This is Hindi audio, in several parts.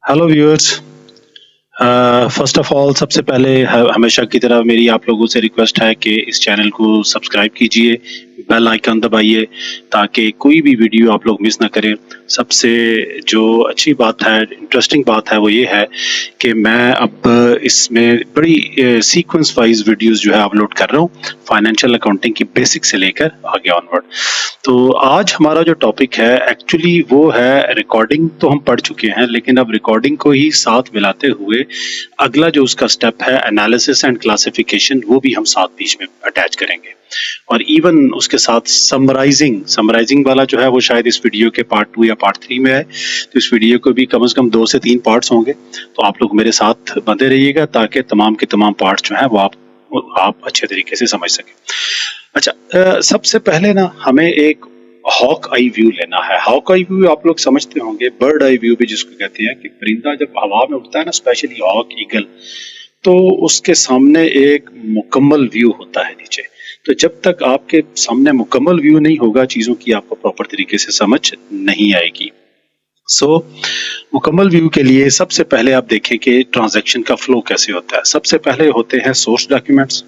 Hello viewers. First of all सबसे पहले हमेशा की तरह मेरी आप लोगों से रिक्वेस्ट है कि इस चैनल को सब्सक्राइब कीजिए, बेल आइकन दबाइए ताकि कोई भी वीडियो आप लोग मिस ना करें। सबसे जो अच्छी बात है, इंटरेस्टिंग बात है, वो ये है कि मैं अब इसमें बड़ी सीक्वेंस वाइज वीडियोस जो है अपलोड कर रहा हूँ, फाइनेंशियल अकाउंटिंग की बेसिक से लेकर आगे ऑनवर्ड। तो आज हमारा जो टॉपिक है एक्चुअली वो है रिकॉर्डिंग। तो हम पढ़ चुके हैं, लेकिन अब रिकॉर्डिंग को ही साथ मिलाते हुए अगला जो उसका स्टेप है एनालिसिस एंड क्लासिफिकेशन, वो भी हम साथ बीच में अटैच करेंगे। और इवन उसके साथ समराइजिंग वाला जो है वो शायद इस वीडियो के पार्ट 2 या पार्ट 3 में है। तो इस वीडियो को भी कम से कम 2 से 3 पार्ट्स होंगे। तो आप लोग मेरे साथ बंधे रहिएगा ताकि तमाम के तमाम पार्ट्स जो हैं वो आप अच्छे तरीके से समझ सकें। अच्छा, सबसे पहले ना हमें एक हॉक आई व्यू लेना है। हॉक आई व्यू आप लोग समझते होंगे, बर्ड आई व्यू भी जिसको कहते हैं कि परिंदा जब हवा में उड़ता है ना, स्पेशली हॉक, ईगल, तो उसके सामने एक मुकम्मल व्यू होता है नीचे। तो जब तक आपके सामने मुकम्मल व्यू नहीं होगा चीजों की, आपको प्रॉपर तरीके से समझ नहीं आएगी। मुकम्मल व्यू के लिए सबसे पहले आप देखें कि ट्रांजैक्शन का फ्लो कैसे होता है। सबसे पहले होते हैं सोर्स डॉक्यूमेंट्स।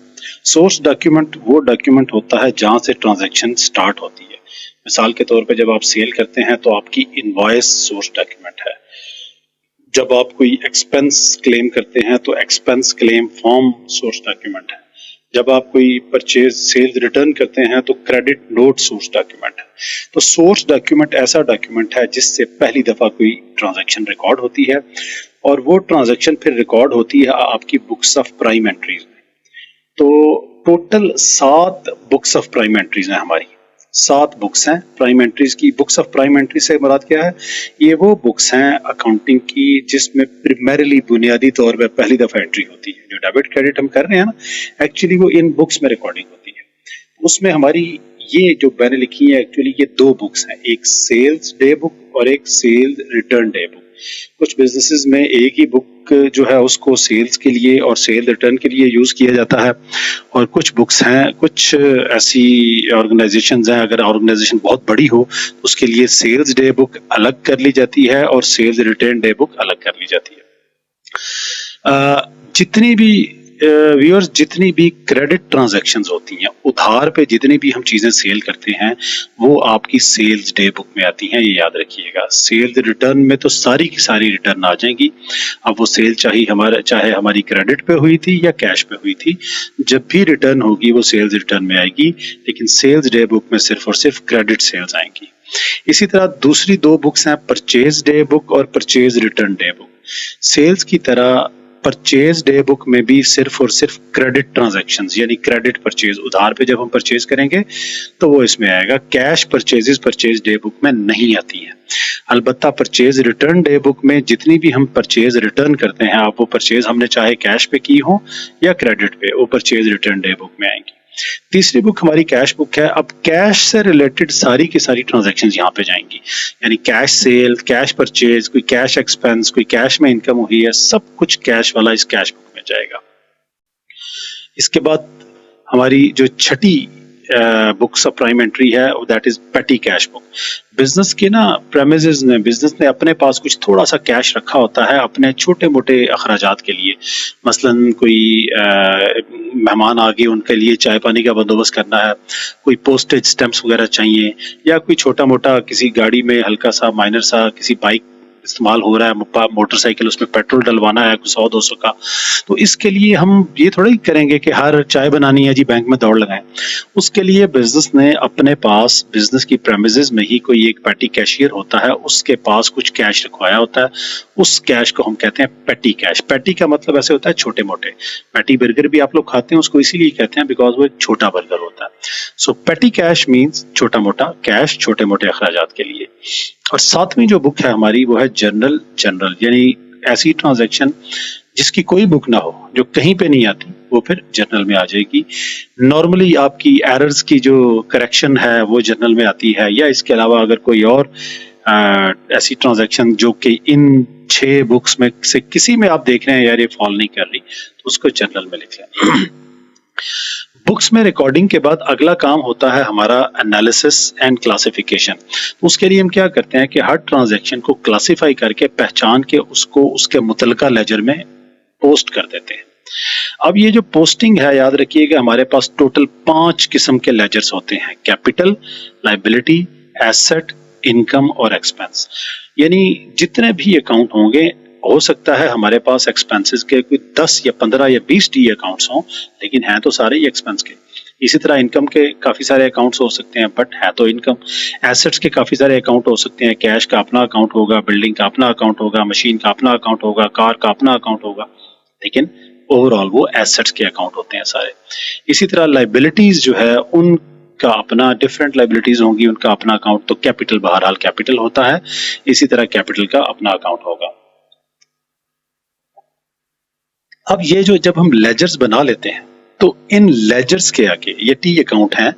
सोर्स डॉक्यूमेंट वो डॉक्यूमेंट होता है जहां से ट्रांजैक्शन स्टार्ट होती है। मिसाल के तौर पे जब आप सेल करते हैं तो आपकी इनवॉइस सोर्स डॉक्यूमेंट है। जब आप कोई एक्सपेंस क्लेम करते हैं तो expense claim form source document है। जब आप कोई परचेज सेल्स रिटर्न करते हैं तो क्रेडिट नोट सोर्स डॉक्यूमेंट है। तो सोर्स डॉक्यूमेंट ऐसा डॉक्यूमेंट है जिससे पहली दफा कोई ट्रांजैक्शन रिकॉर्ड होती है, और वो ट्रांजैक्शन फिर रिकॉर्ड होती है आपकी बुक्स ऑफ प्राइम एंट्रीज में। तो total 7 books of prime entries हैं हमारी। 7 बुक्स हैं प्राइम एंट्रीज की। बुक्स ऑफ प्राइम एंट्री से मुराद क्या है? ये वो बुक्स हैं अकाउंटिंग की जिसमें प्राइमरीली बुनियादी तौर पर पहली दफा एंट्री होती है। जो डेबिट क्रेडिट हम कर रहे हैं ना, एक्चुअली वो इन बुक्स में रिकॉर्डिंग होती है। उसमें हमारी ये जो मैंने लिखी है, एक्चुअली ये 2 बुक्स हैं, एक सेल्स डे बुक और एक सेल्स रिटर्न डे बुक। कुछ बिजनेसेस में एक ही बुक जो है उसको सेल्स के लिए और सेल रिटर्न के लिए यूज किया जाता है, और कुछ बुक्स हैं, कुछ ऐसी ऑर्गेनाइजेशंस हैं, अगर ऑर्गेनाइजेशन बहुत बड़ी हो तो उसके लिए सेल्स डे बुक अलग कर ली जाती है और सेल्स रिटर्न डे बुक अलग कर ली जाती है। जितनी भी व्यूअर्स, जितनी भी क्रेडिट ट्रांजैक्शंस होती हैं, उधार पे जितनी भी हम चीजें सेल करते हैं, वो आपकी सेल्स डे बुक में आती हैं, ये याद रखिएगा। सेल्स रिटर्न में तो सारी की सारी रिटर्न आ जाएंगी। अब वो सेल चाहे हमारी क्रेडिट पे हुई थी या कैश पे हुई थी, जब भी रिटर्न होगी वो सेल्स रिटर्न में आएगी। लेकिन सेल्स डे बुक में सिर्फ और सिर्फ क्रेडिट सेल्स आएंगी। इसी तरह दूसरी 2 बुक्स हैं, परचेज डे बुक और purchase return day book. Sales की तरह परचेज डे बुक में भी सिर्फ और सिर्फ क्रेडिट ट्रांजैक्शंस, यानी क्रेडिट परचेज, उधार पे जब हम परचेज करेंगे तो वो इसमें आएगा। Cash purchases purchase day book में नहीं आती है। अलबत्ता परचेज रिटर्न डे बुक में जितनी भी हम परचेज रिटर्न करते हैं, आप वो परचेज हमने चाहे कैश पे की हो या क्रेडिट पे, वो परचेज रिटर्न डे बुक में आएंगी। तीसरी बुक हमारी कैश बुक है। अब कैश से रिलेटेड सारी की सारी ट्रांजैक्शंस यहाँ पे जाएंगी, यानी कैश सेल, कैश परचेज, कोई कैश एक्सपेंस, कोई कैश में इनकम हुई है, सब कुछ कैश वाला इस कैश बुक में जाएगा। इसके बाद हमारी जो छठी बुक्स ऑफ प्राइम एंट्री है, दैट इज पेटी कैश बुक। बिजनेस के ना प्रेमिसेस में बिजनेस ने अपने पास कुछ थोड़ा सा कैश रखा होता है अपने छोटे मोटे अखराजात के लिए। मसलन कोई मेहमान आ गए, उनके लिए चाय पानी का बंदोबस्त करना है, कोई पोस्टेज स्टैंप्स वगैरह चाहिए, या कोई छोटा मोटा किसी गाड़ी में हल्का सा माइनर सा किसी बाइक इस्तेमाल हो रहा है, मोटरसाइकिल, उसमें पेट्रोल डलवाना है 100-200 का। तो इसके लिए हम ये थोड़ा ही करेंगे कि हर चाय बनानी है जी बैंक में दौड़ लगाएं। उसके लिए बिजनेस ने अपने पास, बिजनेस की प्रेमिसेस में ही कोई एक पेटी कैशियर होता है, उसके पास कुछ कैश रखवाया होता है। उस कैश को हम कहते हैं पेटी कैश। पेटी का मतलब ऐसे होता है छोटे मोटे। पेटी बर्गर भी आप लोग खाते हैं, उसको इसीलिए कहते हैं बिकॉज वो एक छोटा बर्गर होता है। सो पेटी कैश मीन्स छोटा मोटा कैश, छोटे मोटे अखराजात के लिए। और 7वीं जो बुक है हमारी वो है जनरल, यानी ऐसी ट्रांजैक्शन जिसकी कोई बुक ना हो, जो कहीं पे नहीं आती, वो फिर जर्नल में आ जाएगी। नॉर्मली आपकी एरर्स की जो करेक्शन है वो जर्नल में आती है, या इसके अलावा अगर कोई और ऐसी ट्रांजैक्शन जो कि इन 6 बुक्स में से किसी में आप देख रहे हैं यार ये फॉल नहीं कर रही, तो उसको जर्नल में लिख लें। बुक्स में रिकॉर्डिंग के बाद अगला काम होता है हमारा एनालिसिस एंड क्लासिफिकेशन। तो उसके लिए हम क्या करते हैं कि हर ट्रांजैक्शन को क्लासिफाई करके पहचान के उसको उसके मुतलका लेजर में पोस्ट कर देते हैं। अब ये जो पोस्टिंग है, याद रखिएगा हमारे पास टोटल 5 किस्म के लेजर्स होते हैं: कैपिटल, लायबिलिटी, एसेट, इनकम और एक्सपेंस। यानी जितने भी अकाउंट होंगे, हो सकता है हमारे पास एक्सपेंसेस के कोई 10 या 15 या 20 टी अकाउंट्स हों, लेकिन हैं तो सारे ही एक्सपेंस के। इसी तरह इनकम के काफी सारे अकाउंट्स हो सकते हैं, बट है तो इनकम। एसेट्स के काफी सारे अकाउंट हो सकते हैं, कैश का अपना अकाउंट होगा, बिल्डिंग का अपना अकाउंट होगा, मशीन का अपना अकाउंट होगा, कार का अपना अकाउंट होगा, लेकिन ओवरऑल वो एसेट्स के अकाउंट होते हैं सारे। इसी तरह लाइबिलिटीज जो है उनका अपना डिफरेंट लाइबिलिटीज होंगी, उनका अपना अकाउंट। तो कैपिटल बहरहाल कैपिटल होता है, इसी तरह कैपिटल का अपना अकाउंट होगा। अब ये जो जब हम लेजर्स बना लेते हैं, तो इन लेजर्स के आगे ये टी अकाउंट हैं,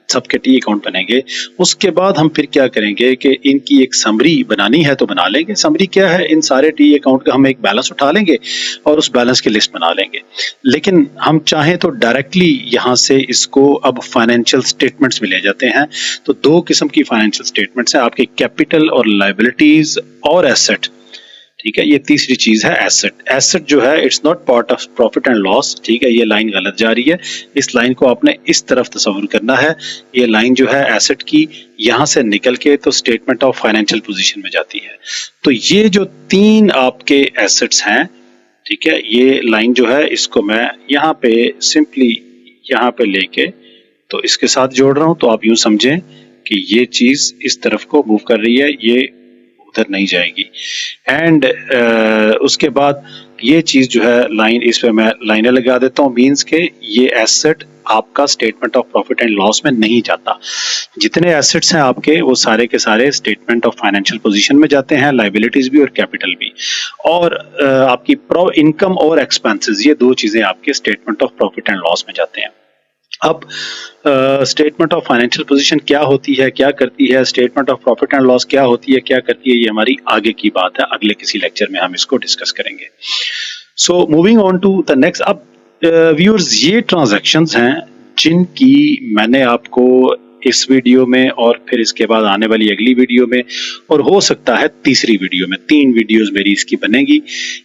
सबके टी अकाउंट बनेंगे। उसके बाद हम फिर क्या करेंगे कि इनकी एक समरी बनानी है तो बना लेंगे। समरी क्या है, इन सारे टी अकाउंट का हम एक बैलेंस उठा लेंगे और उस बैलेंस की लिस्ट बना लेंगे। लेकिन हम चाहें तो डायरेक्टली यहाँ से इसको अब फाइनेंशियल स्टेटमेंट्स में ले जाते हैं। तो 2 किस्म की फाइनेंशियल स्टेटमेंट्स हैं आपके, कैपिटल और लायबिलिटीज और एसेट। ठीक है, ये तीसरी चीज है एसेट। एसेट जो है it's not part of profit and loss. ठीक है, ये लाइन गलत जा रही है, इस लाइन को आपने इस तरफ तस्वुर करना है। ये लाइन जो है एसेट की यहां से निकल के तो स्टेटमेंट ऑफ फाइनेंशियल पोजीशन में जाती है। तो ये जो 3 आपके एसेट्स हैं, ठीक है, ये लाइन जो है इसको मैं यहाँ पे सिंपली यहाँ पे लेके तो इसके साथ जोड़ रहा हूं। तो आप यूं समझें कि ये चीज इस तरफ को मूव कर रही है, ये उधर नहीं जाएगी। एंड उसके बाद ये चीज जो है लाइन, इस पे मैं लाइनें लगा देता हूँ, मींस के ये एसेट आपका statement of profit and loss में नहीं जाता। जितने एसेट्स हैं आपके वो सारे के सारे स्टेटमेंट ऑफ फाइनेंशियल पोजीशन में जाते हैं, लायबिलिटीज भी और कैपिटल भी। और आपकी इनकम और एक्सपेंसेस, ये 2 चीजें आपके statement of profit and loss में जाते हैं। अब स्टेटमेंट ऑफ फाइनेंशियल पोजीशन क्या होती है, क्या करती है, statement of profit and loss क्या होती है, क्या करती है, ये हमारी आगे की बात है। अगले किसी लेक्चर में हम इसको डिस्कस करेंगे। So moving on to the next. अब व्यूअर्स, ये ट्रांजैक्शंस हैं जिनकी मैंने आपको इस वीडियो में और फिर इसके बाद आने वाली अगली वीडियो में और हो सकता है तीसरी वीडियो में, 3 वीडियोस मेरी इसकी बनेगी।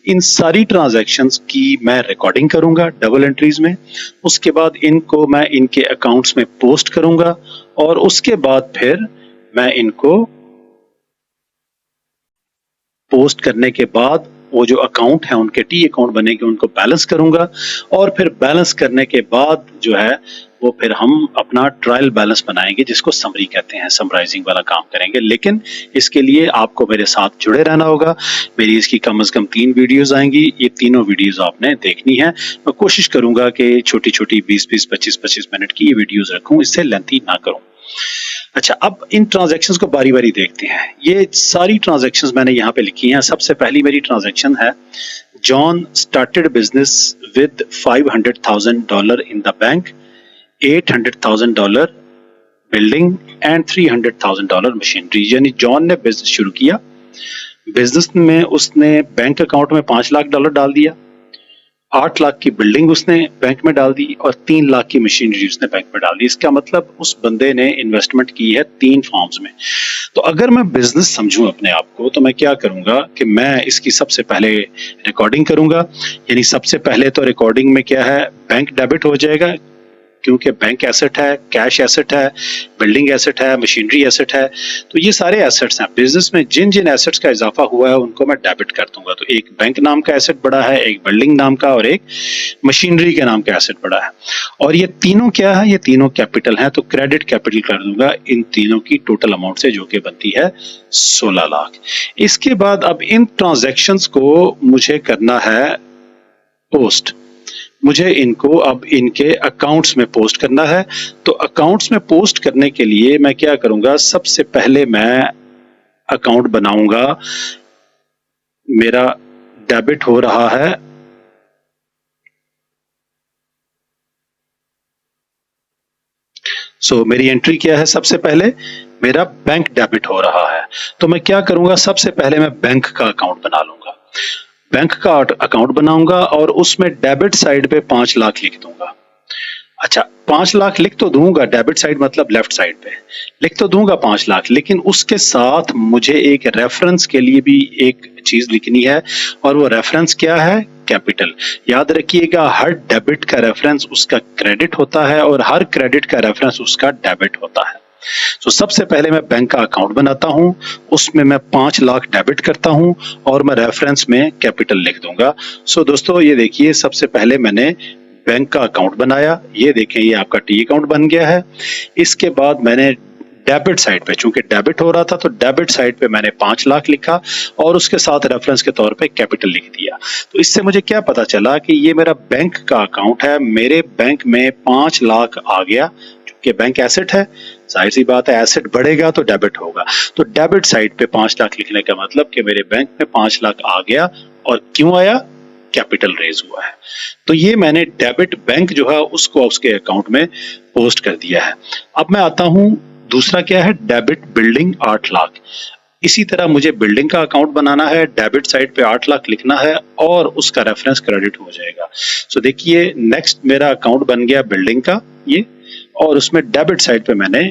इन सारी ट्रांजैक्शंस की मैं रिकॉर्डिंग करूंगा डबल एंट्रीज में। उसके बाद इनको मैं इनके अकाउंट्स में पोस्ट करूंगा और उसके बाद फिर मैं इनको पोस्ट करने के बाद वो जो अकाउंट है उनके टी अकाउंट बनेंगे, उनको बैलेंस करूंगा। और फिर बैलेंस करने के बाद जो है वो फिर हम अपना ट्रायल बैलेंस बनाएंगे, जिसको समरी कहते हैं, समराइजिंग वाला काम करेंगे। लेकिन इसके लिए आपको मेरे साथ जुड़े रहना होगा। मेरी इसकी कम से कम 3 वीडियोस आएंगी, ये तीनों वीडियोस आपने देखनी है। मैं कोशिश करूंगा कि छोटी छोटी 20-20, 25-25 मिनट की ये वीडियोस रखूं, इससे लेंथी ना करूं। अच्छा, अब इन ट्रांजैक्शंस को बारी बारी देखते हैं। ये सारी ट्रांजैक्शंस मैंने यहाँ पे लिखी हैं। सबसे पहली मेरी ट्रांजैक्शन है, John started business with $500,000 in the bank, $800,000 building and $300,000 machinery. यानी जॉन ने बिजनेस शुरू किया, बिजनेस में उसने बैंक अकाउंट में $5 लाख डाल दिया, 8 लाख की बिल्डिंग उसने बैंक में डाल दी और 3 लाख की मशीनरी उसने बैंक में डाल दी। इसका मतलब उस बंदे ने इन्वेस्टमेंट की है 3 फॉर्म्स में। तो अगर मैं बिजनेस समझूं अपने आप को, तो मैं क्या करूंगा कि मैं इसकी सबसे पहले रिकॉर्डिंग करूंगा। यानी सबसे पहले तो रिकॉर्डिंग में क्या है, बैंक डेबिट हो जाएगा, क्योंकि बैंक एसेट है, कैश एसेट है, बिल्डिंग एसेट है, मशीनरी एसेट है। तो ये सारे एसेट्स हैं। बिजनेस में जिन जिन एसेट्स का इजाफा हुआ है उनको मैं डेबिट कर दूंगा। तो एक बैंक नाम का एसेट बढ़ा है, एक बिल्डिंग नाम का और एक मशीनरी के नाम का एसेट बढ़ा है। और ये तीनों क्या है, ये तीनों कैपिटल हैं। तो क्रेडिट कैपिटल कर दूंगा इन तीनों की टोटल अमाउंट से, जो कि बनती है 16 लाख। इसके बाद अब इन ट्रांजैक्शंस को मुझे करना है पोस्ट। मुझे इनको अब इनके अकाउंट्स में पोस्ट करना है। तो अकाउंट्स में पोस्ट करने के लिए मैं क्या करूंगा, सबसे पहले मैं अकाउंट बनाऊंगा। मेरा डेबिट हो रहा है, मेरी एंट्री क्या है, सबसे पहले मेरा बैंक डेबिट हो रहा है। तो मैं क्या करूंगा, सबसे पहले मैं बैंक का अकाउंट बना लूंगा। बैंक का अकाउंट बनाऊंगा और उसमें डेबिट साइड पे 5 लाख लिख दूंगा। अच्छा, 5 लाख लिख तो दूंगा, डेबिट साइड मतलब लेफ्ट साइड पे लिख तो दूंगा 5 लाख, लेकिन उसके साथ मुझे एक रेफरेंस के लिए भी एक चीज लिखनी है, और वो रेफरेंस क्या है? कैपिटल। याद रखिएगा, हर डेबिट का रेफरेंस उसका क्रेडिट होता है और हर क्रेडिट का रेफरेंस उसका डेबिट होता है। तो सबसे पहले मैं बैंक का अकाउंट बनाता हूं, उसमें मैं 5 लाख डेबिट करता हूं और मैं रेफरेंस में कैपिटल लिख दूंगा। सो दोस्तों, ये देखिए, सबसे पहले मैंने बैंक का अकाउंट बनाया, ये देखें ये आपका टी अकाउंट बन गया है। इसके बाद मैंने डेबिट साइड पे, चूंकि डेबिट हो रहा था तो डेबिट साइड पे मैंने 5 लाख लिखा और उसके साथ रेफरेंस के तौर पे कैपिटल लिख दिया। तो इससे मुझे क्या पता चला कि ये मेरा बैंक का अकाउंट है, मेरे बैंक में 5 लाख आ गया। कि बैंक एसेट है, जाहिर सी बात है एसेट बढ़ेगा तो डेबिट होगा। तो डेबिट साइड पे 5 लाख लिखने का मतलब कि मेरे बैंक में 5 लाख आ गया। और क्यों आया? कैपिटल रेज हुआ है। तो ये मैंने डेबिट बैंक जो है उसको उसके अकाउंट में पोस्ट कर दिया है। अब मैं आता हूं, दूसरा क्या है? Debit building 8 lakh. इसी तरह मुझे बिल्डिंग का अकाउंट बनाना है, डेबिट साइड पे 8 लाख लिखना है और उसका रेफरेंस क्रेडिट हो जाएगा। सो देखिए, नेक्स्ट मेरा अकाउंट बन गया बिल्डिंग का ये, और उसमें डेबिट साइड पे मैंने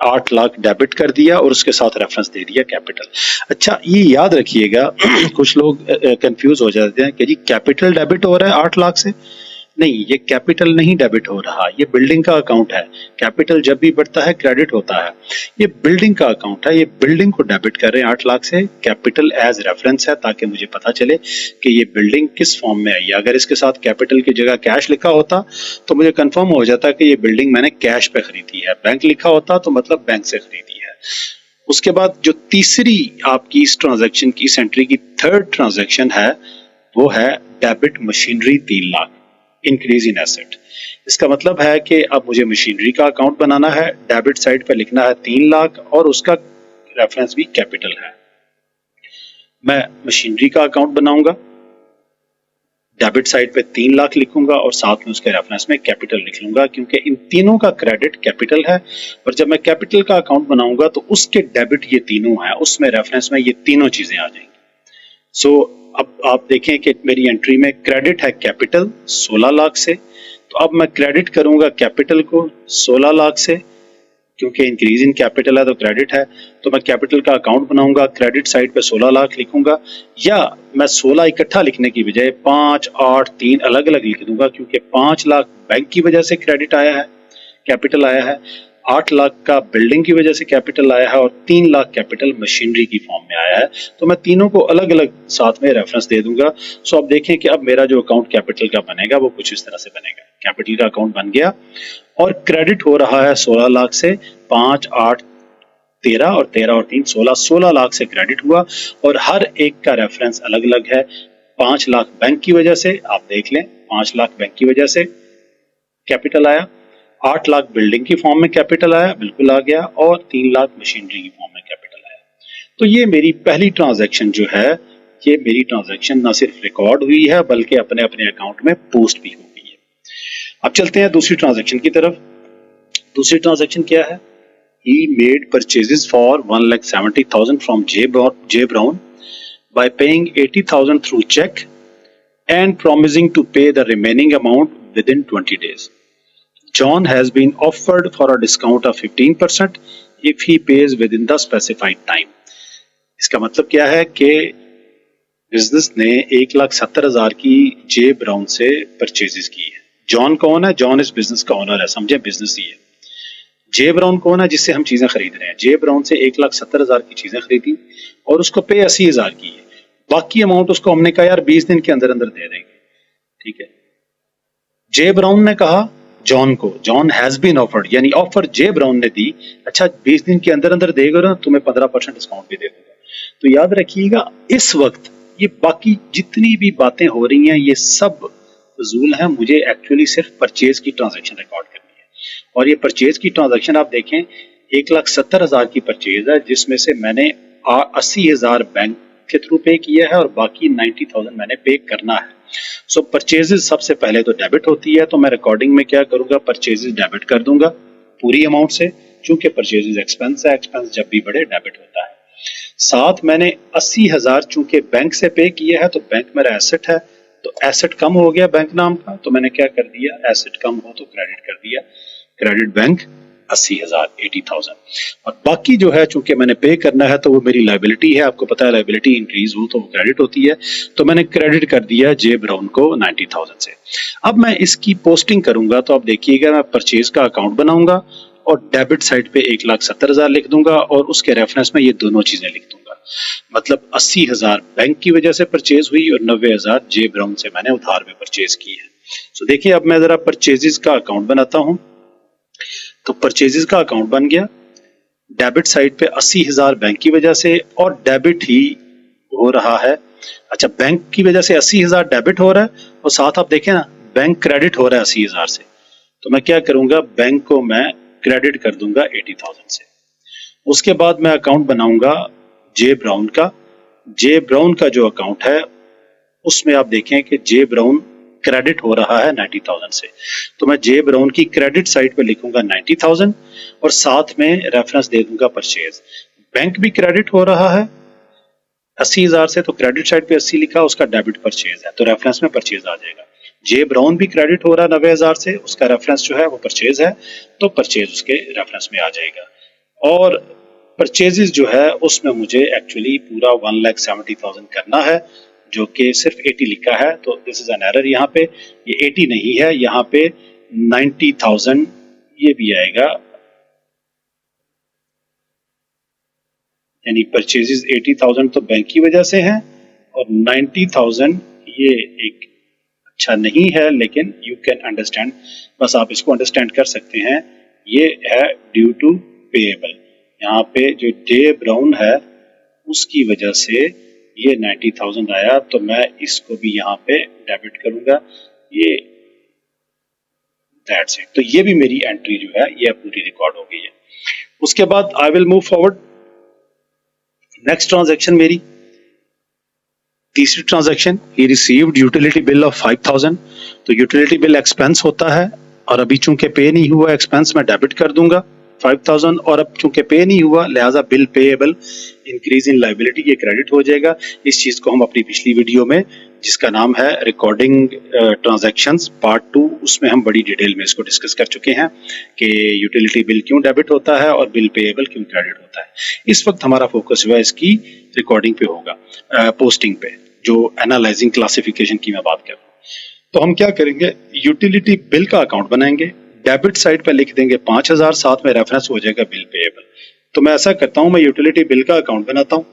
8 लाख डेबिट कर दिया और उसके साथ रेफरेंस दे दिया कैपिटल। अच्छा, ये याद रखिएगा कुछ लोग कंफ्यूज हो जाते हैं कि जी कैपिटल डेबिट हो रहा है 8 लाख से। नहीं, ये कैपिटल नहीं डेबिट हो रहा, ये बिल्डिंग का अकाउंट है। कैपिटल जब भी बढ़ता है क्रेडिट होता है, ये बिल्डिंग का अकाउंट है, ये बिल्डिंग को डेबिट कर रहे हैं 8 लाख से। कैपिटल एज रेफरेंस है ताकि मुझे पता चले कि ये बिल्डिंग किस फॉर्म में आई है। अगर इसके साथ कैपिटल की जगह कैश लिखा होता तो मुझे कंफर्म हो जाता कि ये बिल्डिंग मैंने कैश पे खरीदी है, बैंक लिखा होता तो मतलब बैंक से खरीदी है। उसके बाद जो तीसरी आपकी इस ट्रांजैक्शन की, इस एंट्री की थर्ड ट्रांजैक्शन है, वो है debit machinery 3 lakh, increase in asset. इसका मतलब है कि अब मुझे मशीनरी का अकाउंट बनाना है, डेबिट साइड पे लिखना है 3 लाख और उसका रेफरेंस भी कैपिटल है। मैं मशीनरी का अकाउंट बनाऊंगा, डेबिट साइड पे 3 लाख लिखूंगा और साथ में उसके रेफरेंस में कैपिटल लिख लूंगा, क्योंकि इन तीनों का क्रेडिट कैपिटल है। और जब मैं कैपिटल का अकाउंट बनाऊंगा तो उसके डेबिट ये तीनों है, उसमें रेफरेंस में ये तीनों चीजें आ जाएंगी। सो अब आप देखें कि मेरी एंट्री में क्रेडिट है कैपिटल 16 लाख से, तो अब मैं क्रेडिट करूंगा कैपिटल को 16 लाख से, क्योंकि इंक्रीज इन कैपिटल है तो क्रेडिट है। तो मैं कैपिटल का अकाउंट बनाऊंगा, क्रेडिट साइड पे 16 लाख लिखूंगा, या मैं 16 इकट्ठा लिखने की बजाय 5, 8, 3 अलग अलग लिख दूंगा, क्योंकि 5 लाख बैंक की वजह से क्रेडिट आया है, कैपिटल आया है, 8 लाख का बिल्डिंग की वजह से कैपिटल आया है और 3 लाख कैपिटल मशीनरी की फॉर्म में आया है। तो मैं तीनों को अलग अलग साथ में रेफरेंस दे दूंगा। सो अब देखें कि अब मेरा जो अकाउंट कैपिटल का बनेगा वो कुछ इस तरह से बनेगा। कैपिटल का अकाउंट बन गया और क्रेडिट हो रहा है 16 लाख से, 5, 8, 13 और 13 और 3 16, 16 लाख से क्रेडिट हुआ और हर एक का रेफरेंस अलग अलग है। 5 लाख बैंक की वजह से, आप देख लें, 5 लाख बैंक की वजह से कैपिटल आया, 8 लाख बिल्डिंग की फॉर्म में कैपिटल आया, बिल्कुल आ गया, और 3 लाख मशीनरी की फॉर्म में कैपिटल आया। तो ये मेरी पहली ट्रांजैक्शन जो है, ये मेरी ट्रांजैक्शन ना सिर्फ रिकॉर्ड हुई है बल्कि अपने अपने अकाउंट में पोस्ट भी हो गई है। अब चलते हैं दूसरी ट्रांजैक्शन की तरफ। दूसरी ट्रांजैक्शन क्या है? He made purchases for 1,70,000 from J Brown by paying 80,000 through check and promising to pay the remaining amount within 20 days. John has been offered for a discount of 15% if he pays within the specified time. इसका मतलब क्या है कि बिजनेस ने 1,70,000 की जे ब्राउन से परचेजेस की है। जॉन कौन है? जॉन इस बिजनेस का ओनर है, समझे, बिजनेस ही है। जे ब्राउन कौन है? जिससे हम चीजें खरीद रहे हैं। जे ब्राउन से 1,70,000 की चीजें खरीदी और उसको पे 80,000 की है। बाकी अमाउंट उसको हमने कहा यार 20 दिन के अंदर अंदर दे देंगे, ठीक है। जे ब्राउन ने कहा जॉन को, जॉन हैज बीन ऑफर्ड, यानी ऑफर जे ब्राउन ने दी, अच्छा 20 दिन के अंदर अंदर देगा ना, तुम्हें 15% डिस्काउंट भी दे दूंगा। तो याद रखिएगा, इस वक्त ये बाकी जितनी भी बातें हो रही हैं ये सब फजूल है। मुझे एक्चुअली सिर्फ परचेज की ट्रांजैक्शन रिकॉर्ड करनी है। और ये परचेज की ट्रांजैक्शन आप देखें, 1,70,000 की परचेज है, जिसमें से मैंने 80,000 बैंक के थ्रू पे किया है और बाकी 90,000 मैंने पे करना है। सो परचेजेस सबसे पहले तो डेबिट होती है, तो मैं रिकॉर्डिंग में क्या करूंगा, परचेजेस डेबिट कर दूंगा पूरी अमाउंट से, चूंकि परचेजेस एक्सपेंस है, एक्सपेंस जब भी बढ़े डेबिट होता है। साथ मैंने 80,000 चूंकि बैंक से पे किया है तो बैंक मेरा एसेट है, तो एसेट कम हो गया बैंक नाम का, तो मैंने क्या कर दिया, एसेट कम हो तो क्रेडिट कर दिया, क्रेडिट बैंक 80,000 80,000। और बाकी जो है चूंकि मैंने पे करना है तो वो मेरी लाइबिलिटी है, आपको पता है लाइबिलिटी इंक्रीज हो तो वो क्रेडिट होती है, तो मैंने क्रेडिट कर दिया जे ब्राउन को 90,000 से। अब मैं इसकी पोस्टिंग करूंगा तो आप देखिएगा मैं परचेज का अकाउंट बनाऊंगा और डेबिट साइड पे 1,70,000 लिख दूंगा और उसके रेफरेंस में ये दोनों चीजें लिख दूंगा। मतलब 80,000 बैंक की वजह से परचेज हुई और 90,000 जे ब्राउन से मैंने उधार में परचेज की है। सो देखिए अब मैं जरा परचेजेस का अकाउंट बनाता हूं। तो परचेजेस का अकाउंट बन गया, डेबिट साइड पे 80,000 बैंक की वजह से और डेबिट ही हो रहा है। अच्छा, बैंक की वजह से 80,000 डेबिट हो रहा है और साथ आप देखें ना बैंक क्रेडिट हो रहा है 80,000 से, तो मैं क्या करूंगा, बैंक को मैं क्रेडिट कर दूंगा 80,000 से। उसके बाद मैं अकाउंट बनाऊंगा जे ब्राउन का। जे ब्राउन का जो अकाउंट है उसमें आप देखें कि जे ब्राउन क्रेडिट हो रहा है 90,000 से, तो मैं जे ब्राउन की क्रेडिट साइड पे लिखूंगा 90,000 और साथ में रेफरेंस दे दूंगा परचेज। बैंक भी क्रेडिट हो रहा है 80,000 से, तो क्रेडिट साइड पे 80 लिखा, उसका डेबिट परचेज है तो रेफरेंस में परचेज आ जाएगा। जे ब्राउन भी क्रेडिट हो रहा है 90,000 से, उसका रेफरेंस जो है वो परचेज है, तो परचेज उसके रेफरेंस में आ जाएगा। और परचेजेस जो है उसमें मुझे एक्चुअली पूरा 1,70,000 करना है, जो कि सिर्फ 80 लिखा है, तो दिस इज एन एरर। यहाँ पे ये 80 नहीं है, यहाँ पे 90,000 ये भी आएगा, यानी परचेजेस 80,000 तो बैंक की वजह से हैं और 90,000 ये एक अच्छा नहीं है, लेकिन यू कैन अंडरस्टैंड, बस आप इसको अंडरस्टैंड कर सकते हैं, ये है ड्यू टू पेएबल। यहाँ पे जो जे ब्राउन है उसकी वजह से ये 90,000 आया, तो मैं इसको भी यहाँ पे डेबिट करूंगा, ये दैट्स इट। तो ये भी मेरी एंट्री जो है ये पूरी रिकॉर्ड हो गई है। उसके बाद I will move forward, next transaction मेरी तीसरी transaction, he received utility bill of 5,000। तो यूटिलिटी बिल एक्सपेंस होता है और अभी चूंकि पे नहीं हुआ एक्सपेंस मैं डेबिट कर दूंगा 5,000, और अब चूंकि पे नहीं हुआ लिहाजा bill payable increase in liability ये क्रेडिट हो जाएगा। इस चीज को हम अपनी पिछली वीडियो में जिसका नाम है रिकॉर्डिंग ट्रांजैक्शंस पार्ट 2, उसमें हम बड़ी डिटेल में इसको डिस्कस कर चुके हैं कि यूटिलिटी बिल क्यों डेबिट होता है और बिल पेएबल क्यों क्रेडिट होता है। इस वक्त हमारा फोकस जो है इसकी रिकॉर्डिंग पे होगा, पोस्टिंग पे, जो एनालाइजिंग क्लासिफिकेशन की मैं बात कर रहा हूँ। तो हम क्या करेंगे, यूटिलिटी बिल का अकाउंट बनाएंगे, डेबिट साइड पे लिख देंगे 5,000, साथ में रेफरेंस हो जाएगा बिल पेएबल। तो मैं ऐसा करता हूं, मैं यूटिलिटी बिल का अकाउंट बनाता हूं,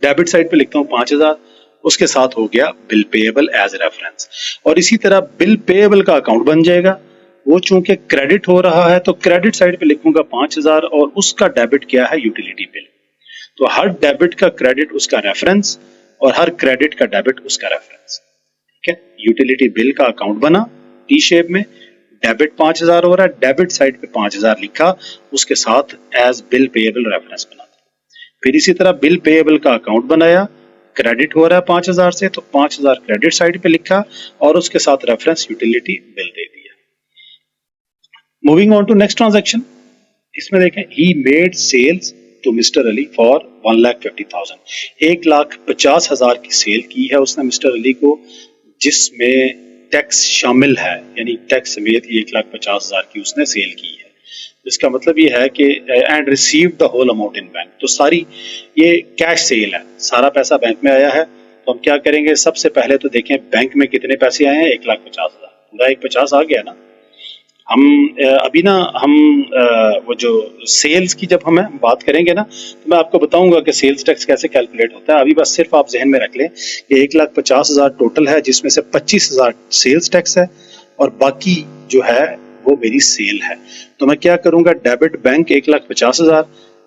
डेबिट साइड पे लिखता हूं 5,000, उसके साथ हो गया बिल पेएबल एज रेफरेंस। और इसी तरह बिल पेएबल का अकाउंट बन जाएगा, वो चूंकि क्रेडिट हो रहा है तो क्रेडिट साइड पे लिखूंगा 5,000 और उसका डेबिट क्या है, यूटिलिटी बिल। तो हर डेबिट का क्रेडिट उसका रेफरेंस और हर क्रेडिट का डेबिट उसका रेफरेंस। ठीक है, यूटिलिटी बिल का अकाउंट बना टी शेप में, डेबिट 5,000 हो रहा है, डेबिट साइड पे 5,000 लिखा, उसके साथ एज बिल पेएबल रेफरेंस बना दिया। फिर इसी तरह बिल पेएबल का अकाउंट बनाया, क्रेडिट हो रहा है 5,000 से, तो 5,000 क्रेडिट साइड पे लिखा और उसके साथ रेफरेंस यूटिलिटी बिल दे दिया। Moving on to next transaction, इसमें देखें he made sales to mister Ali for 1,50,000, 1,50,000 की सेल की है उसने मिस्टर अली को, जिसमें टैक्स शामिल है, यानी टैक्स समेत 1,50,000 की उसने सेल की है। इसका मतलब ये है कि and receive the whole amount in bank, तो सारी ये कैश सेल है, सारा पैसा बैंक में आया है। तो हम क्या करेंगे, सबसे पहले तो देखें बैंक में कितने पैसे आए हैं, 1,50,000, पूरा 1,50,000 आ गया ना। हम अभी ना हम वो जो सेल्स की जब हम बात करेंगे ना, तो मैं आपको बताऊंगा कि सेल्स टैक्स कैसे कैलकुलेट होता है। अभी बस सिर्फ आप जहन में रख लें कि 1,50,000 टोटल है, जिसमें से 25,000 सेल्स टैक्स है और बाकी जो है वो मेरी सेल है। तो मैं क्या करूंगा, debit bank 1,50,000,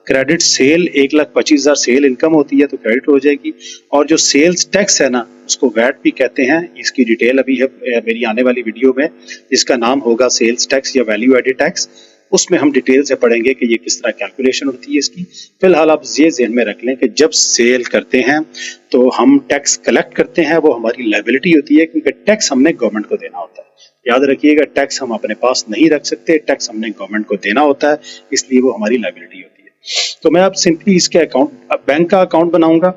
credit sale 1,25,000, sale income होती है तो क्रेडिट हो जाएगी, और जो सेल्स टैक्स है ना उसको वैट भी कहते हैं, इसकी डिटेल अभी है मेरी आने वाली वीडियो में, जिसका नाम होगा सेल्स टैक्स या वैल्यू एडेड टैक्स, उसमें हम डिटेल से पढ़ेंगे कि ये किस तरह कैलकुलेशन होती है इसकी। फिलहाल आप ये ज़हन में रख लें कि जब सेल करते हैं तो हम टैक्स कलेक्ट करते हैं, वो हमारी लायबिलिटी होती है, क्योंकि टैक्स हमने गवर्नमेंट को देना होता है। याद रखिएगा, टैक्स हम अपने पास नहीं रख सकते, टैक्स हमने गवर्नमेंट को देना होता है, इसलिए वो हमारी लायबिलिटी होती है। तो मैं अब सिंपली इसके अकाउंट बैंक का अकाउंट बनाऊंगा,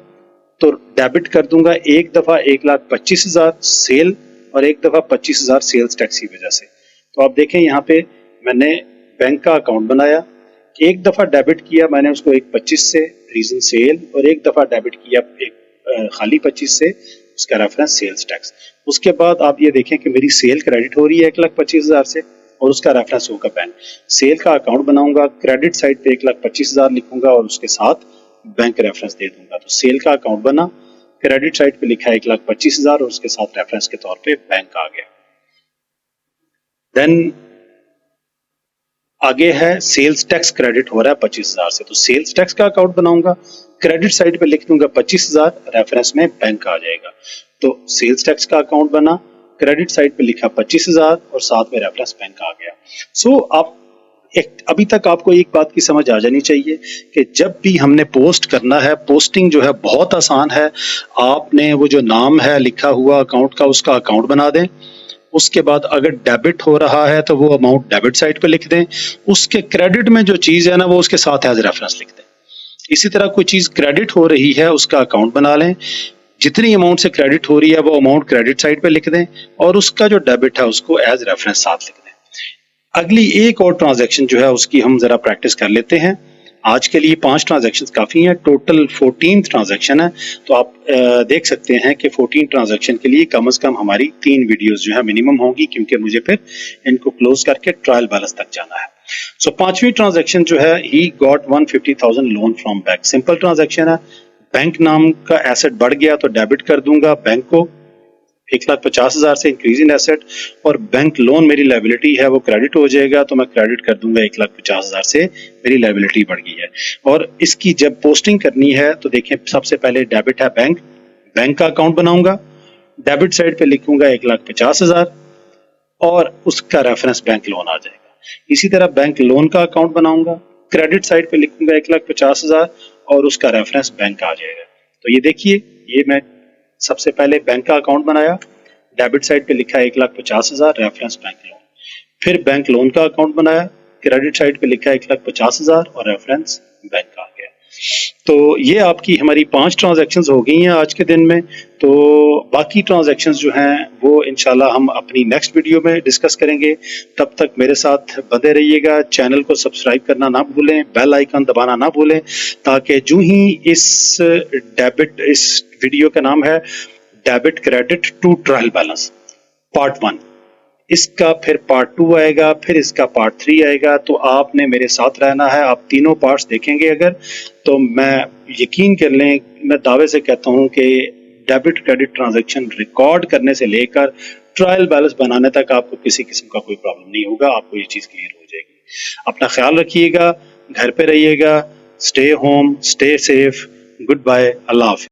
तो डेबिट कर दूंगा एक दफा 1,25,000 सेल और एक दफा 25,000 सेल्स टैक्स की वजह से। तो आप देखें यहाँ पे मैंने बैंक का अकाउंट बनाया, एक दफा डेबिट किया मैंने उसको 1,25 से रीजन सेल, और एक दफा डेबिट किया एक खाली 25 से, उसका रेफरेंस सेल्स टैक्स। उसके बाद आप ये देखें कि मेरी सेल क्रेडिट हो रही है 1,25,000 से और उसका रेफरेंस होगा बैंक। सेल का अकाउंट बनाऊंगा, क्रेडिट साइड पे 1,25,000 लिखूंगा और उसके साथ बैंक रेफरेंस दे दूंगा। तो सेल का अकाउंट बना, क्रेडिट साइड पे लिखा है 1,25,000 और उसके साथ रेफरेंस के तौर पे बैंक आ गया। देन आगे है सेल्स टैक्स क्रेडिट हो रहा है 25,000 से, तो सेल्स टैक्स का अकाउंट बनाऊंगा, क्रेडिट साइड पे लिख दूंगा 25,000, रेफरेंस में बैंक आ जाएगा। तो सेल्स टैक्स का अकाउंट बना, क्रेडिट साइड पे लिखा 25,000 और साथ में रेफरेंस बैंक आ गया। सो आप अभी तक आपको एक बात की समझ आ जानी चाहिए कि जब भी हमने पोस्ट करना है, पोस्टिंग जो है बहुत आसान है। आपने वो जो नाम है लिखा हुआ अकाउंट का, उसका अकाउंट बना दें। उसके बाद अगर डेबिट हो रहा है तो वो अमाउंट डेबिट साइड पे लिख दें। उसके क्रेडिट में जो चीज है ना वो उसके साथ एज रेफरेंस लिख दें। इसी तरह कोई चीज क्रेडिट हो रही है उसका अकाउंट बना लें, जितनी अमाउंट से क्रेडिट हो रही है वो अमाउंट क्रेडिट साइड पे लिख दें और उसका जो डेबिट है उसको एज रेफरेंस साथ लिख दें। अगली एक और ट्रांजैक्शन जो है उसकी हम जरा प्रैक्टिस कर लेते हैं। आज के लिए 5 ट्रांजैक्शन काफ़ी हैं, टोटल 14 ट्रांजैक्शन है। तो आप देख सकते हैं कि 14 ट्रांजैक्शन के लिए कम से कम हमारी 3 वीडियोस जो है मिनिमम होंगी, क्योंकि मुझे फिर इनको क्लोज करके ट्रायल बैलेंस तक जाना है। सो 5वीं ट्रांजैक्शन जो है, he got 150,000 loan from bank. Simple transaction है, बैंक नाम का एसेट बढ़ गया तो डेबिट कर दूंगा बैंक को 1,50,000 से इंक्रीज इन एसेट, और बैंक लोन मेरी लायबिलिटी है वो क्रेडिट हो जाएगा तो मैं क्रेडिट कर दूंगा 1,50,000 से, मेरी लायबिलिटी बढ़ गई है। और इसकी जब पोस्टिंग करनी है तो देखें सबसे पहले डेबिट है बैंक, बैंक का अकाउंट बनाऊंगा, डेबिट साइड पे लिखूंगा 1,50,000 और उसका रेफरेंस बैंक लोन आ जाएगा। इसी तरह बैंक लोन का अकाउंट बनाऊंगा, क्रेडिट साइड पे लिखूंगा 1,50,000 और उसका रेफरेंस बैंक आ जाएगा। तो ये देखिए, ये मैं सबसे पहले बैंक का अकाउंट बनाया, डेबिट साइड पे लिखा है 1,50,000, रेफरेंस बैंक लोन। फिर बैंक लोन का अकाउंट बनाया, क्रेडिट साइड पे लिखा है 1,50,000 और रेफरेंस बैंक आ गया। तो ये आपकी हमारी 5 ट्रांजैक्शंस हो गई हैं आज के दिन में। तो बाकी ट्रांजैक्शंस जो हैं वो इंशाल्लाह हम अपनी नेक्स्ट वीडियो में डिस्कस करेंगे। तब तक मेरे साथ बने रहिएगा, चैनल को सब्सक्राइब करना ना भूलें, बेल आइकन दबाना ना भूलें, ताकि जो ही इस वीडियो का नाम है debit credit to trial balance part 1, इसका फिर पार्ट 2 आएगा, फिर इसका पार्ट 3 आएगा। तो आपने मेरे साथ रहना है, आप तीनों पार्ट्स देखेंगे अगर, तो मैं यकीन कर लें, मैं दावे से कहता हूं कि डेबिट क्रेडिट ट्रांजैक्शन रिकॉर्ड करने से लेकर ट्रायल बैलेंस बनाने तक आपको किसी किस्म का कोई प्रॉब्लम नहीं होगा, आपको ये चीज़ क्लियर हो जाएगी। अपना ख्याल रखिएगा, घर पे रहिएगा, stay home, stay safe, good bye, Allah हाफिज़।